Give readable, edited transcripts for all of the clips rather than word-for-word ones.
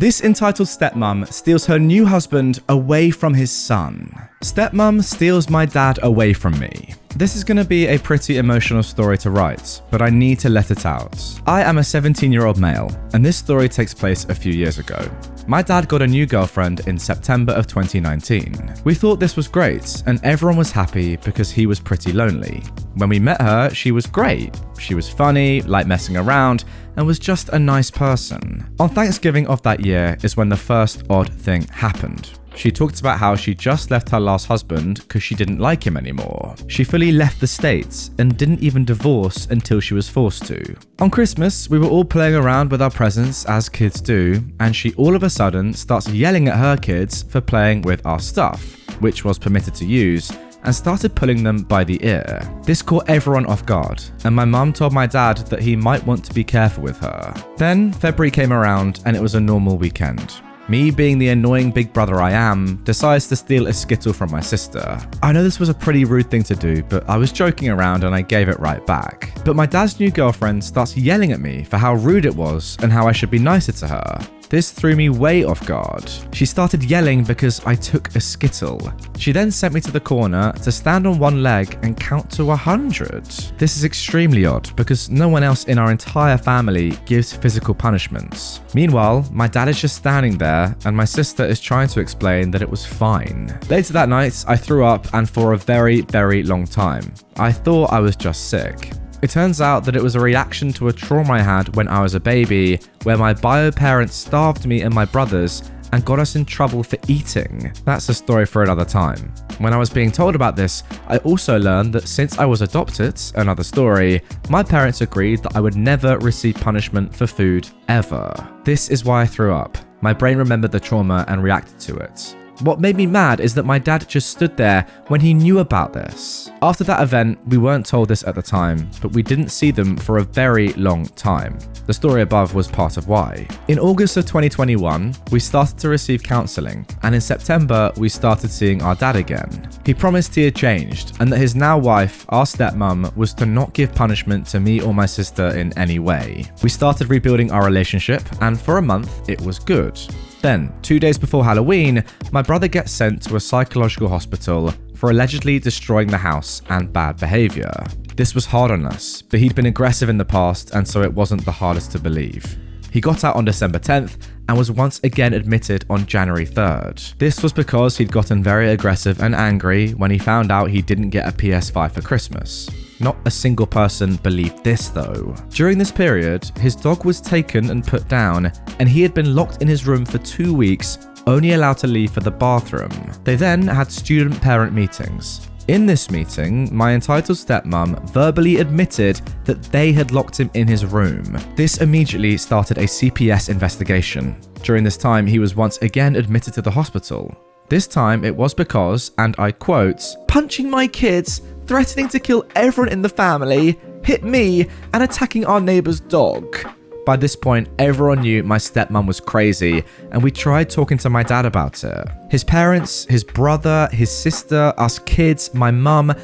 This entitled stepmom steals her new husband away from his son. Stepmom steals my dad away from me. This is going to be a pretty emotional story to write, but I need to let it out. I am a 17-year-old male, and this story takes place a few years ago. My dad got a new girlfriend in September of 2019. We thought this was great, and everyone was happy because he was pretty lonely. When we met her, she was great. She was funny, liked messing around, and was just a nice person. On Thanksgiving of that year is when the first odd thing happened. She talked about how she just left her last husband because she didn't like him anymore. She fully left the States and didn't even divorce until she was forced to. On Christmas, we were all playing around with our presents as kids do, and she all of a sudden starts yelling at her kids for playing with our stuff, which was permitted to use, and started pulling them by the ear. This caught everyone off guard, and my mum told my dad that he might want to be careful with her. Then February came around and it was a normal weekend. Me, being the annoying big brother I am, decides to steal a Skittle from my sister. I know this was a pretty rude thing to do, but I was joking around and I gave it right back. But my dad's new girlfriend starts yelling at me for how rude it was and how I should be nicer to her. This threw me way off guard. She started yelling because I took a Skittle. She then sent me to the corner to stand on one leg and count to 100. This is extremely odd because no one else in our entire family gives physical punishments. Meanwhile, my dad is just standing there and my sister is trying to explain that it was fine. Later that night, I threw up, and for a very, very long time. I thought I was just sick. It turns out that it was a reaction to a trauma I had when I was a baby, where my bio parents starved me and my brothers and got us in trouble for eating. That's a story for another time. When I was being told about this, I also learned that since I was adopted, another story, my parents agreed that I would never receive punishment for food ever. This is why I threw up. My brain remembered the trauma and reacted to it. What made me mad is that my dad just stood there when he knew about this. After that event, we weren't told this at the time, but we didn't see them for a very long time. The story above was part of why. In August of 2021, we started to receive counselling, and in September, we started seeing our dad again. He promised he had changed, and that his now wife, our stepmom, was to not give punishment to me or my sister in any way. We started rebuilding our relationship, and for a month, it was good. Then, 2 days before Halloween, my brother gets sent to a psychological hospital for allegedly destroying the house and bad behaviour. This was hard on us, but he'd been aggressive in the past, and so it wasn't the hardest to believe. He got out on December 10th and was once again admitted on January 3rd. This was because he'd gotten very aggressive and angry when he found out he didn't get a PS5 for Christmas. Not a single person believed this though. During this period, his dog was taken and put down, and he had been locked in his room for 2 weeks, only allowed to leave for the bathroom. They then had student-parent meetings. In this meeting, my entitled stepmom verbally admitted that they had locked him in his room. This immediately started a CPS investigation. During this time, he was once again admitted to the hospital. This time, it was because, and I quote, "punching my kids, threatening to kill everyone in the family, hit me, and attacking our neighbor's dog." By this point, everyone knew my stepmom was crazy, and we tried talking to my dad about it. His parents, his brother, his sister, us kids, my mum,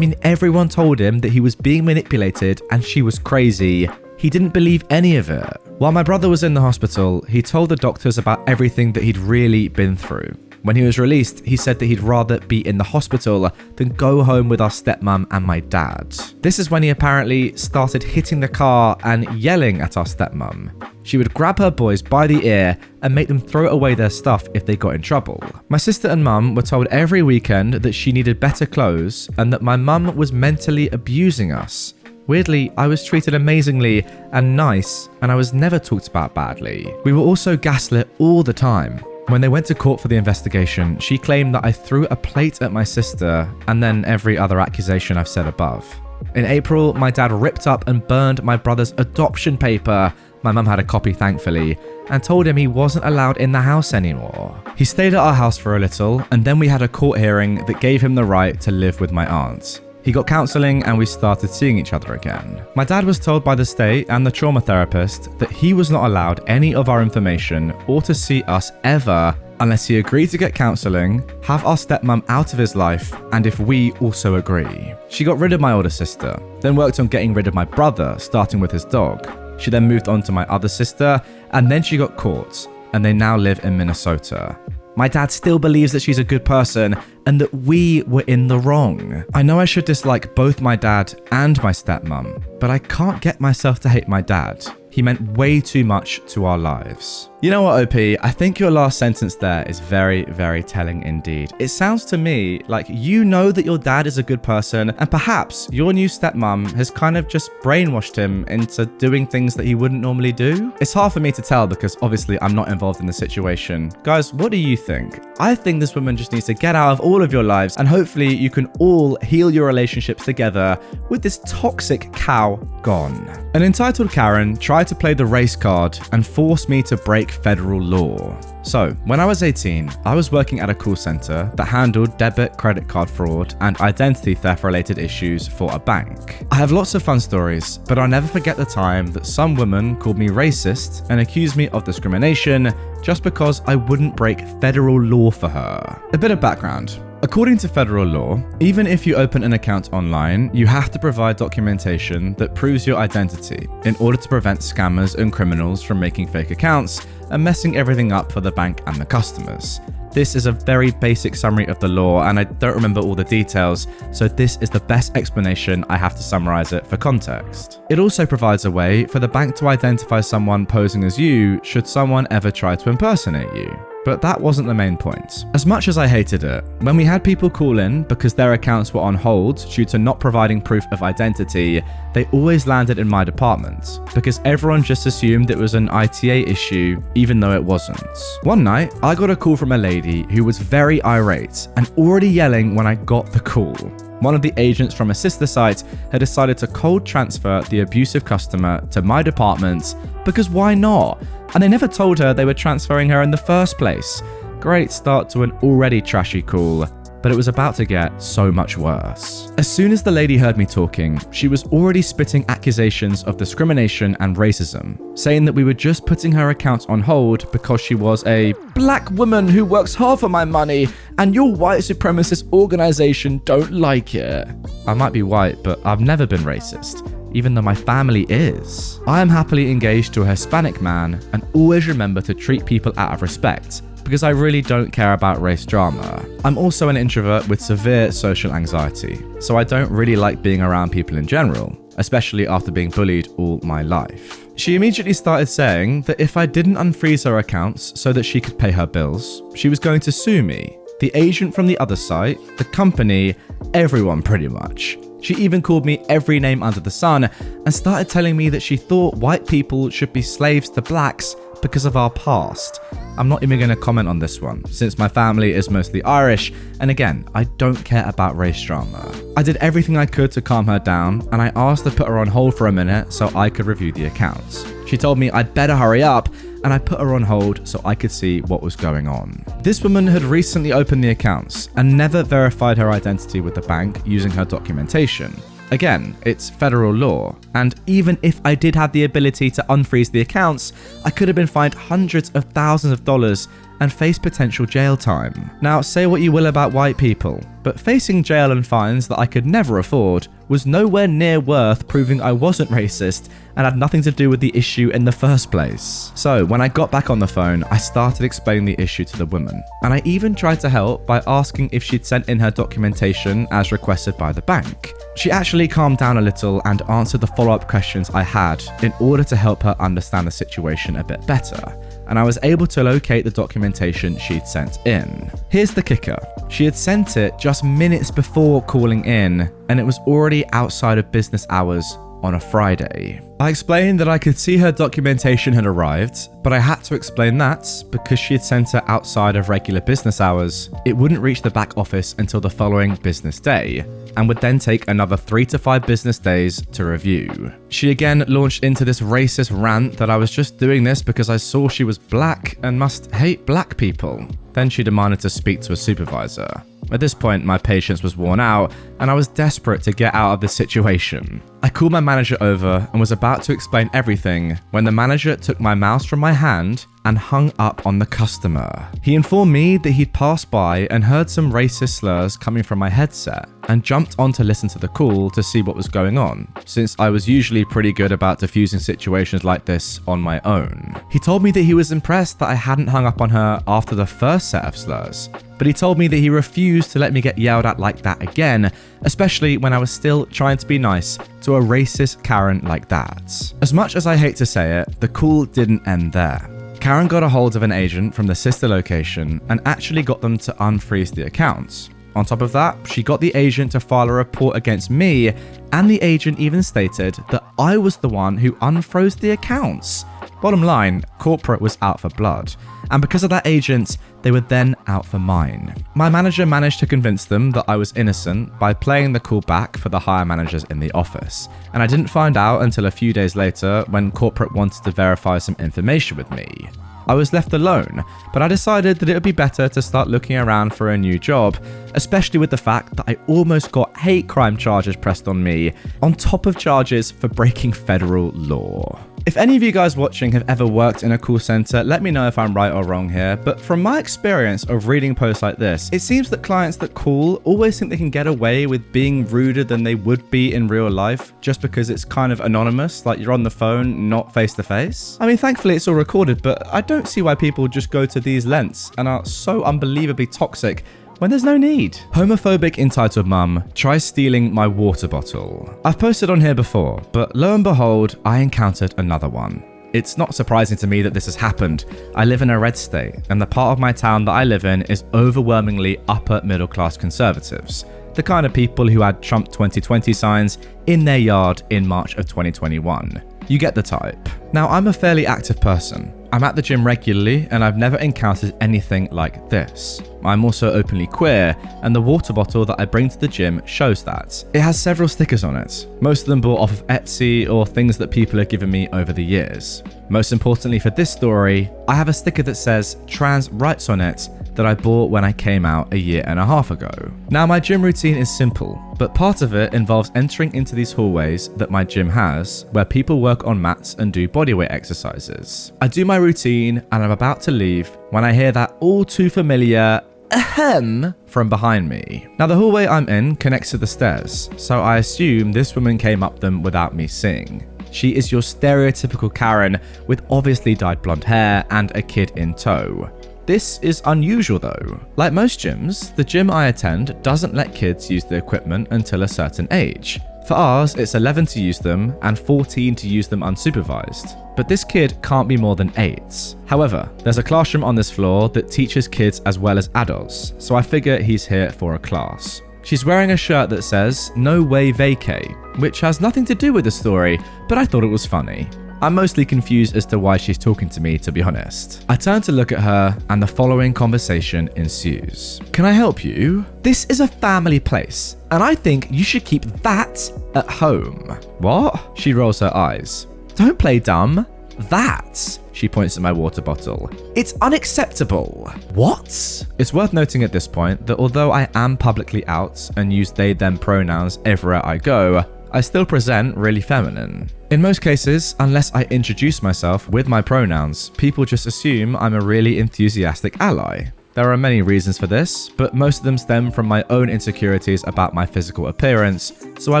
everyone told him that he was being manipulated and she was crazy. He didn't believe any of it. While my brother was in the hospital, he told the doctors about everything that he'd really been through. When he was released, he said that he'd rather be in the hospital than go home with our stepmom and my dad. This is when he apparently started hitting the car and yelling at our stepmom. She would grab her boys by the ear and make them throw away their stuff if they got in trouble. My sister and mum were told every weekend that she needed better clothes and that my mum was mentally abusing us. Weirdly, I was treated amazingly and nice, and I was never talked about badly. We were also gaslit all the time. When they went to court for the investigation, she claimed that I threw a plate at my sister, and then every other accusation I've said above. In April, my dad ripped up and burned my brother's adoption paper. My mum had a copy, thankfully, and told him he wasn't allowed in the house anymore. He stayed at our house for a little, and then we had a court hearing that gave him the right to live with my aunt. He got counselling and we started seeing each other again. My dad was told by the state and the trauma therapist that he was not allowed any of our information or to see us ever unless he agreed to get counselling, have our stepmom out of his life, and if we also agree. She got rid of my older sister, then worked on getting rid of my brother, starting with his dog. She then moved on to my other sister, and then she got caught. and they now live in Minnesota. My dad still believes that she's a good person and that we were in the wrong. I know I should dislike both my dad and my stepmom, but I can't get myself to hate my dad. He meant way too much to our lives. You know what, OP? I think your last sentence there is very, very telling indeed. It sounds to me like you know that your dad is a good person, and perhaps your new stepmom has kind of just brainwashed him into doing things that he wouldn't normally do. It's hard for me to tell because obviously I'm not involved in the situation. Guys, what do you think? I think this woman just needs to get out of all of your lives, and hopefully you can all heal your relationships together with this toxic cow gone. An entitled Karen tried to play the race card and force me to break federal law. So, when I was 18, I was working at a call center that handled debit, credit card fraud, and identity theft related issues for a bank. I have lots of fun stories, but I'll never forget the time that some woman called me racist and accused me of discrimination just because I wouldn't break federal law for her. A bit of background. According to federal law, even if you open an account online, you have to provide documentation that proves your identity in order to prevent scammers and criminals from making fake accounts and messing everything up for the bank and the customers. This is a very basic summary of the law, and I don't remember all the details, so this is the best explanation. I have to summarize it for context. It also provides a way for the bank to identify someone posing as you should someone ever try to impersonate you. But that wasn't the main point. As much as I hated it, when we had people call in because their accounts were on hold due to not providing proof of identity, they always landed in my department because everyone just assumed it was an ITA issue even though it wasn't. One night, I got a call from a lady who was very irate and already yelling when I got the call. One of the agents from a sister site had decided to cold transfer the abusive customer to my department because why not? And they never told her they were transferring her in the first place. Great start to an already trashy call, but it was about to get so much worse. As soon as the lady heard me talking, she was already spitting accusations of discrimination and racism, saying that we were just putting her account on hold because she was a black woman who works hard for my money and your white supremacist organization don't like it. I might be white, but I've never been racist, even though my family is. I am happily engaged to a Hispanic man and always remember to treat people out of respect because I really don't care about race drama. I'm also an introvert with severe social anxiety, so I don't really like being around people in general, especially after being bullied all my life. She immediately started saying that if I didn't unfreeze her accounts so that she could pay her bills, she was going to sue me, the agent from the other site, the company, everyone pretty much. She even called me every name under the sun and started telling me that she thought white people should be slaves to blacks because of our past. I'm not even going to comment on this one, since my family is mostly Irish, and again, I don't care about race drama. I did everything I could to calm her down, and I asked to put her on hold for a minute so I could review the accounts. She told me I'd better hurry up, and I put her on hold so I could see what was going on. This woman had recently opened the accounts and never verified her identity with the bank using her documentation. Again, it's federal law, and even if I did have the ability to unfreeze the accounts, I could have been fined hundreds of thousands of dollars and face potential jail time. Now, say what you will about white people, but facing jail and fines that I could never afford was nowhere near worth proving I wasn't racist and had nothing to do with the issue in the first place. So when I got back on the phone, I started explaining the issue to the woman, and I even tried to help by asking if she'd sent in her documentation as requested by the bank. She actually calmed down a little and answered the follow-up questions I had in order to help her understand the situation a bit better, and I was able to locate the documentation she'd sent in. Here's the kicker. She had sent it just minutes before calling in, and it was already outside of business hours on a Friday. I explained that I could see her documentation had arrived, but I had to explain that because she had sent it outside of regular business hours, it wouldn't reach the back office until the following business day, and would then take another 3 to 5 business days to review. She again launched into this racist rant that I was just doing this because I saw she was black and must hate black people. Then she demanded to speak to a supervisor. At this point, my patience was worn out, and I was desperate to get out of this situation. I called my manager over and was about to explain everything when the manager took my mouse from my hand, and hung up on the customer. He informed me that he'd passed by and heard some racist slurs coming from my headset and jumped on to listen to the call to see what was going on, since I was usually pretty good about diffusing situations like this on my own. He told me that he was impressed that I hadn't hung up on her after the first set of slurs, but he told me that he refused to let me get yelled at like that again, especially when I was still trying to be nice to a racist Karen like that. As much as I hate to say it, the call didn't end there. Karen got a hold of an agent from the sister location and actually got them to unfreeze the accounts. On top of that, she got the agent to file a report against me, and the agent even stated that I was the one who unfroze the accounts. Bottom line, corporate was out for blood, and because of that agent, they were then out for mine. My manager managed to convince them that I was innocent by playing the call back for the higher managers in the office, and I didn't find out until a few days later when corporate wanted to verify some information with me. I was left alone, but I decided that it would be better to start looking around for a new job, especially with the fact that I almost got hate crime charges pressed on me, on top of charges for breaking federal law. If any of you guys watching have ever worked in a call center, let me know if I'm right or wrong here, but from my experience of reading posts like this, it seems that clients that call always think they can get away with being ruder than they would be in real life, just because it's kind of anonymous, like you're on the phone, not face to face. I mean, thankfully it's all recorded, but I don't see why people just go to these lengths and are so unbelievably toxic when there's no need. Homophobic entitled mum tries stealing my water bottle. I've posted on here before, but lo and behold, I encountered another one. It's not surprising to me that this has happened. I live in a red state, and the part of my town that I live in is overwhelmingly upper middle class conservatives. The kind of people who had Trump 2020 signs in their yard in March of 2021. You get the type. Now, I'm a fairly active person. I'm at the gym regularly, and I've never encountered anything like this. I'm also openly queer, and the water bottle that I bring to the gym shows that. It has several stickers on it, most of them bought off of Etsy or things that people have given me over the years. Most importantly for this story, I have a sticker that says trans rights on it that I bought when I came out a year and a half ago. Now, my gym routine is simple, but part of it involves entering into these hallways that my gym has, where people work on mats and do bodyweight exercises. I do my routine and I'm about to leave when I hear that all too familiar ahem from behind me. Now, the hallway I'm in connects to the stairs, so I assume this woman came up them without me seeing. She is your stereotypical Karen with obviously dyed blonde hair and a kid in tow. This is unusual though. Like most gyms, the gym I attend doesn't let kids use the equipment until a certain age. For ours, it's 11 to use them and 14 to use them unsupervised. But this kid can't be more than 8. However, there's a classroom on this floor that teaches kids as well as adults, so I figure he's here for a class. She's wearing a shirt that says, "No way vacay," which has nothing to do with the story, but I thought it was funny. I'm mostly confused as to why she's talking to me, to be honest. I turn to look at her, and the following conversation ensues. "Can I help you? This is a family place, and I think you should keep that at home." "What?" She rolls her eyes. "Don't play dumb. That," she points at my water bottle, "it's unacceptable." "What?" It's worth noting at this point that although I am publicly out and use they them pronouns everywhere I go, I still present really feminine. In most cases, unless I introduce myself with my pronouns, people just assume I'm a really enthusiastic ally. There are many reasons for this, but most of them stem from my own insecurities about my physical appearance, so I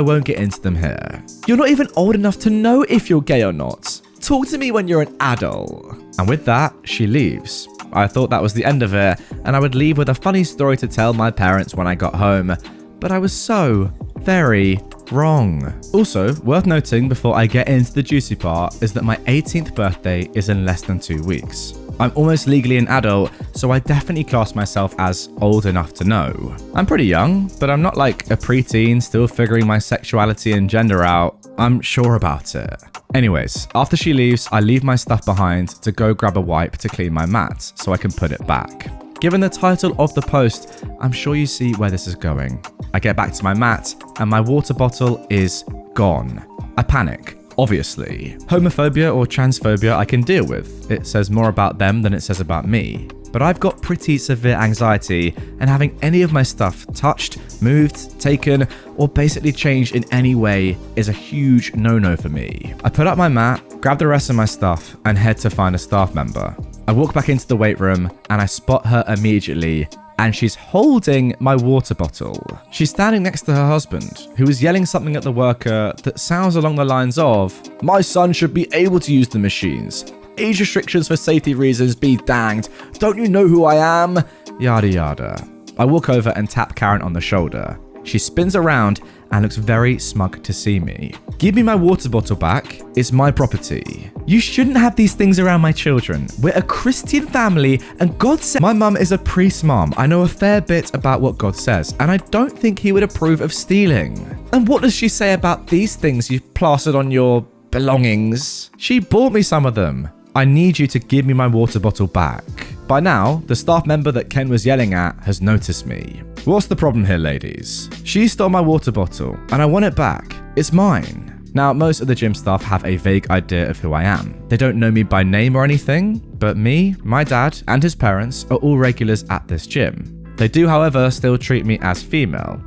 won't get into them here. "You're not even old enough to know if you're gay or not. Talk to me when you're an adult." And with that, she leaves. I thought that was the end of it, and I would leave with a funny story to tell my parents when I got home, but I was so very wrong. Also, worth noting before I get into the juicy part is that my 18th birthday is in less than 2 weeks. I'm almost legally an adult, so I definitely class myself as old enough to know. I'm pretty young, but I'm not like a preteen still figuring my sexuality and gender out. I'm sure about it. Anyways, after she leaves, I leave my stuff behind to go grab a wipe to clean my mat so I can put it back. Given the title of the post, I'm sure you see where this is going. I get back to my mat and my water bottle is gone. I panic, obviously. Homophobia or transphobia I can deal with. It says more about them than it says about me. But I've got pretty severe anxiety, and having any of my stuff touched, moved, taken, or basically changed in any way is a huge no-no for me. I put up my mat, grab the rest of my stuff, and head to find a staff member. I walk back into the weight room and I spot her immediately, and she's holding my water bottle. She's standing next to her husband, who is yelling something at the worker that sounds along the lines of, "My son should be able to use the machines. Age restrictions for safety reasons be danged. Don't you know who I am?" Yada yada. I walk over and tap Karen on the shoulder. She spins around and looks very smug to see me. "Give me my water bottle back. It's my property. You shouldn't have these things around my children. We're a Christian family and God said..." My mum is a priest mom. I know a fair bit about what God says, and I don't think he would approve of stealing. "And what does she say about these things you've plastered on your belongings?" "She bought me some of them. I need you to give me my water bottle back." By now, the staff member that Ken was yelling at has noticed me. "What's the problem here, ladies? She stole my water bottle, and I want it back. It's mine." Now, most of the gym staff have a vague idea of who I am. They don't know me by name or anything, but me, my dad, and his parents are all regulars at this gym. They do, however, still treat me as female.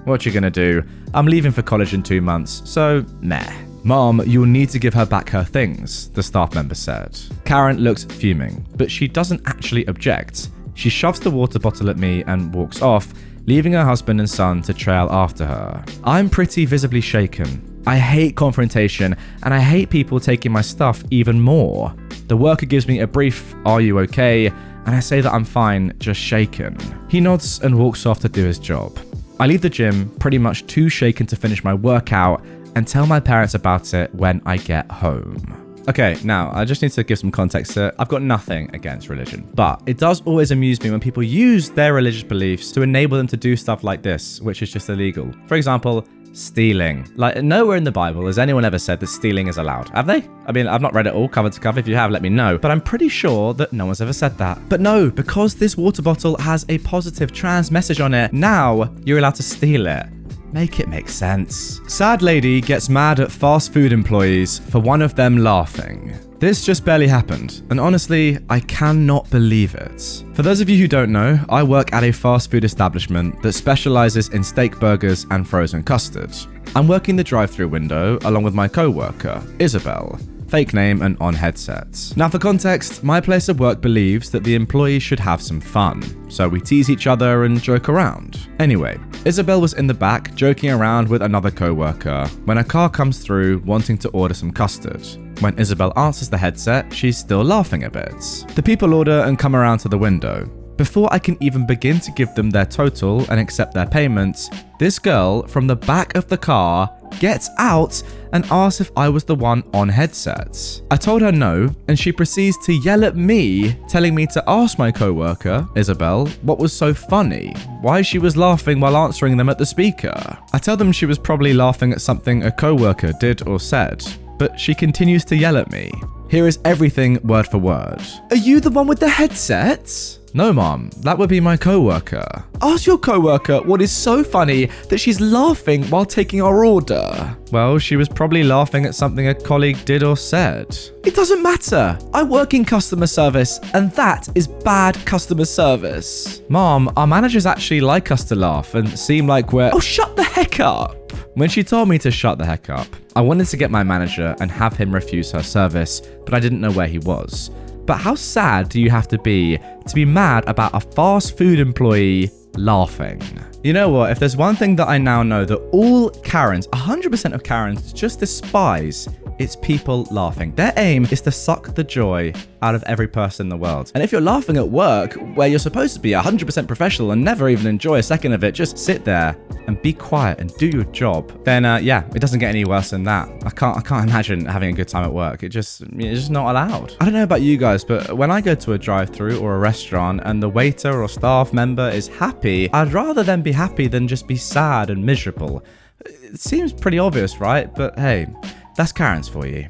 What you gonna do? I'm leaving for college in 2 months, so meh. "Mom, you'll need to give her back her things," the staff member said. Karen looks fuming, but she doesn't actually object. She shoves the water bottle at me and walks off, leaving her husband and son to trail after her. I'm pretty visibly shaken. I hate confrontation, and I hate people taking my stuff even more. The worker gives me a brief, "Are you okay?" and I say that I'm fine, just shaken. He nods and walks off to do his job. I leave the gym pretty much too shaken to finish my workout and tell my parents about it when I get home. Okay, now I just need to give some context here. I've got nothing against religion, but it does always amuse me when people use their religious beliefs to enable them to do stuff like this, which is just illegal. For example, stealing. Like, nowhere in the Bible has anyone ever said that stealing is allowed, have they? I mean, I've not read it all cover to cover. If you have, let me know. But I'm pretty sure that no one's ever said that. But no, because this water bottle has a positive trans message on it, now you're allowed to steal it. Make it make sense. Sad lady gets mad at fast food employees for one of them laughing. This just barely happened, and honestly, I cannot believe it. For those of you who don't know, I work at a fast food establishment that specializes in steak burgers and frozen custard. I'm working the drive-thru window along with my co-worker, Isabel. Fake name and on headsets. Now for context, my place of work believes that the employees should have some fun, so we tease each other and joke around. Anyway, Isabel was in the back joking around with another co-worker when a car comes through wanting to order some custard. When Isabel answers the headset, she's still laughing a bit. The people order and come around to the window. Before I can even begin to give them their total and accept their payments, this girl from the back of the car gets out and asks if I was the one on headsets. I told her no, and she proceeds to yell at me, telling me to ask my co-worker, Isabel, what was so funny, why she was laughing while answering them at the speaker. I tell them she was probably laughing at something a co-worker did or said, but she continues to yell at me. Here is everything word for word. "Are you the one with the headsets?" "No, Mom, that would be my co-worker." "Ask your co-worker what is so funny that she's laughing while taking our order." "Well, she was probably laughing at something a colleague did or said." "It doesn't matter. I work in customer service, and that is bad customer service." "Mom, our managers actually like us to laugh and seem like we're..." "Oh, shut the heck up." When she told me to shut the heck up, I wanted to get my manager and have him refuse her service, but I didn't know where he was. But how sad do you have to be mad about a fast food employee laughing? You know what? If there's one thing that I now know that all Karens, 100% of Karens, just despise, it's people laughing. Their aim is to suck the joy out of every person in the world. And if you're laughing at work, where you're supposed to be 100% professional and never even enjoy a second of it, just sit there and be quiet and do your job, then yeah, it doesn't get any worse than that. I can't imagine having a good time at work. It's just not allowed. I don't know about you guys, but when I go to a drive-thru or a restaurant and the waiter or staff member is happy, I'd rather them be happy than just be sad and miserable. It seems pretty obvious, right? But hey, that's Karens for you.